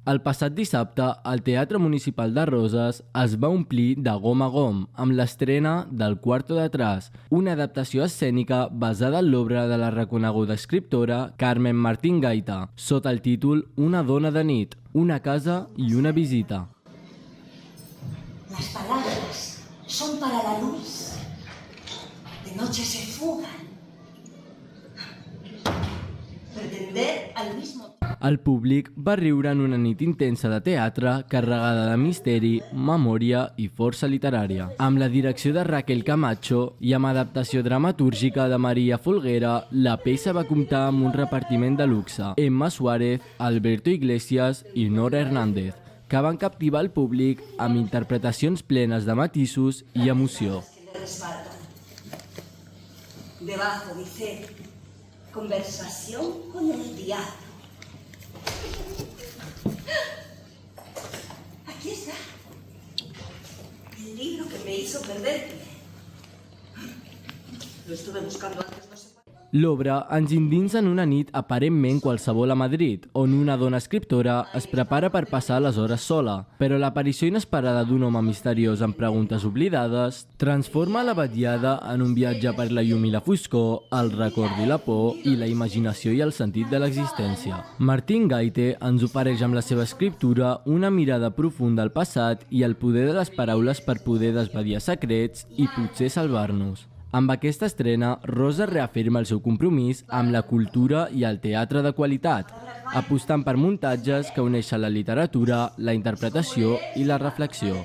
El passat dissabte, el Teatre Municipal de Roses es va omplir de gom a gom amb l'estrena del Cuarto de Atrás, una adaptació escènica basada en l'obra de la reconeguda escriptora Carmen Martín Gaita, sota el títol Una dona de nit, una casa i una visita. Las palabras son para la luz. De noche se fugan. Pretender al mismo tiempo. El públic va riure en una nit intensa de teatre carregada de misteri, memòria i força literària. Amb la direcció de Raquel Camacho i amb adaptació dramatúrgica de Maria Folguera, la peça va comptar amb un repartiment de luxe. Emma Suárez, Alberto Iglesias i Nora Hernández, que van captivar el públic amb interpretacions plenes de matisos i emoció. Debajo dice conversación con el diablo. Aquí está. El libro que me hizo perder. Lo estuve buscando antes, no sé cuál. L'obra ens endinsa en una nit aparentment qualsevol a Madrid, on una dona escriptora es prepara per passar les hores sola, però l'aparició inesperada d'un home misteriós amb preguntes oblidades transforma la vetllada en un viatge per la llum i la foscor, el record i la por i la imaginació i el sentit de l'existència. Martín Gaite ens ofereix amb la seva escriptura una mirada profunda al passat i el poder de les paraules per poder desvetllar secrets i potser salvar-nos. Amb aquesta estrena, Rosa reafirma el seu compromís amb la cultura i el teatre de qualitat, apostant per muntatges que uneixen la literatura, la interpretació i la reflexió.